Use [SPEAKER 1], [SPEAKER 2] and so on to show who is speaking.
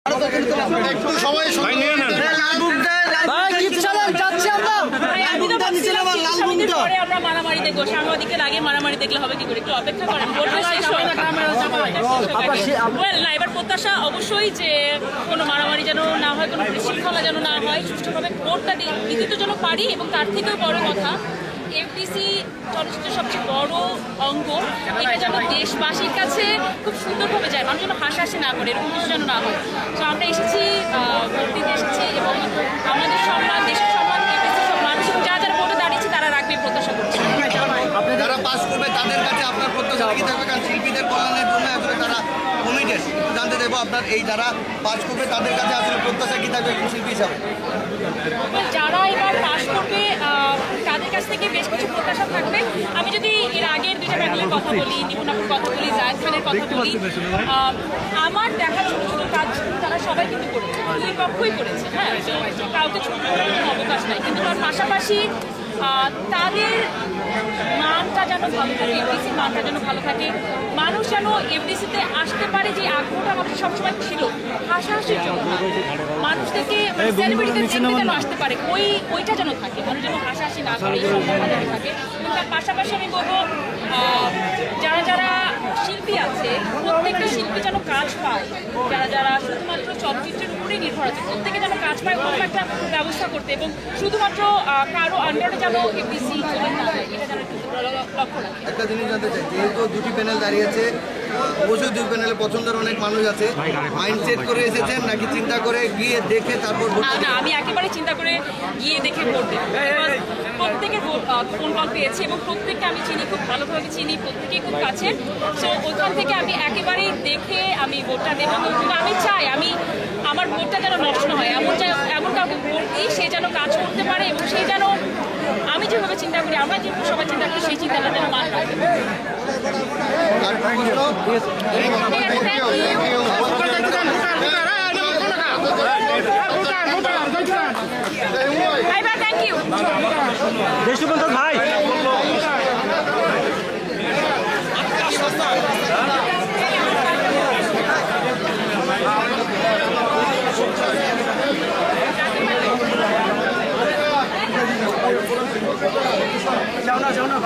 [SPEAKER 1] একটু সবাই
[SPEAKER 2] আমরা মারামারি দেখবো, সাংবাদিকের আগে মারামারি দেখলে হবে কি করে? একটু অপেক্ষা করেন, না এবার প্রত্যাশা অবশ্যই যে কোনো মারামারি যেন না হয়, কোনো বিশৃঙ্খলা যেন না হয়, সুষ্ঠুভাবে ভোটটা দিতে তো যেন পারি। এবং তার থেকেও বড় কথা, এফডিসি চলচ্চিত্রের সবচেয়ে বড় অঙ্গ, এটা যেন দেশবাসীর কাছে খুব সুন্দরভাবে যায়, মানুষ যেন হাসাহাসি না করে, এরকম কিছু যেন না হয়। তো আমরা এসেছি, ভোট দিতে এসেছি এবং আমাদের সম্মান, দেশের সম্মান, এফডিসি সম্মান, যারা যারা ভোটে দাঁড়িয়েছে তারা রাখবে প্রত্যাশা করছে।
[SPEAKER 1] যারা পাস করবে তাদের কাছে আপনার প্রত্যাশা কি থাকবে? কারণ শিল্পীদের কল্যাণের জন্য আসলে তারা কমিটেড। জানতে দেবো আপনার এই যারা পাস করবে তাদের কাছে আসলে প্রত্যাশা কি থাকবে একজন শিল্পী হিসাবে?
[SPEAKER 2] যারা এবার পাস করবে তাদের কাছ থেকে বেশ কিছু প্রত্যাশা থাকবে। আমি যদি এর আগের দুইটা প্যানেলের কথা বলি, নিপুণাপুর কথা বলি, জায়েদ খানের কথা বলি, আমার দেখা ছোট ছোট কাজ তারা সবাই কিন্তু করেছে, দুই পক্ষই করেছে। হ্যাঁ, কাউকে ছোট করার কোনো অবকাশ নাই, কিন্তু তার পাশাপাশি তাদের মানটা যেন ভালো থাকে, এফডিসির মানটা যেন ভালো থাকে, মানুষ যেন এফডিসিতে আসতে পারে। যে আগ্রহটা আমাদের সবসময় ছিল হাসাহাসির জন্য, মানুষ থেকে সেলিব্রিটিদের যেন আসতে পারে, ওইটা যেন থাকে, মানুষ যেন হাসাহাসি না করে, এই সম্ভাবনা যেন থাকে। এবং তার পাশাপাশি আমি বলবো যারা যারা শিল্পী আছে, প্রত্যেকটা শিল্পী যেন কাজ পায়, যারা যারা শুধুমাত্র চলচ্চিত্রের উপরেই নির্ভর আছে, প্রত্যেকে যেন কাজ পায়, ওরকম একটা ব্যবস্থা করতে, এবং শুধুমাত্র কারো আন্ডারে যেন এফডিসি চলে না যায়, এটা যেন লক্ষ্য রাখে।
[SPEAKER 1] একটা জিনিস জানতে চাই, যেহেতু দুটি প্যানেল দাঁড়িয়েছে, অবশ্যই দুই প্যানেলে পছন্দের অনেক মানুষ আছে, মাইন্ড সেট করে এসেছেন নাকি চিন্তা করে গিয়ে দেখে তারপর?
[SPEAKER 2] না, আমি একেবারে চিন্তা করে গিয়ে দেখে ভোট দেব। প্রত্যেকের ফোন কল পেয়েছি এবং প্রত্যেককে আমি চিনি, খুব ভালোভাবে চিনি, প্রত্যেকেই খুব কাছে। সো ওইখান থেকে আমি একেবারেই দেখে আমি ভোটটা দেবো। কিন্তু আমি চাই আমার ভোটটা যেন নষ্ট হয়, এমন কাউকে ভোট দিই সে যেন কাজ করতে পারে, এবং সেই যেন আমি যেভাবে চিন্তা করি, আমরা যেভাবে সবাই চিন্তা করি, সেই চিন্তাটা যেন মান রাখে। থ্যাংক ইউ ভাই।
[SPEAKER 1] যাও না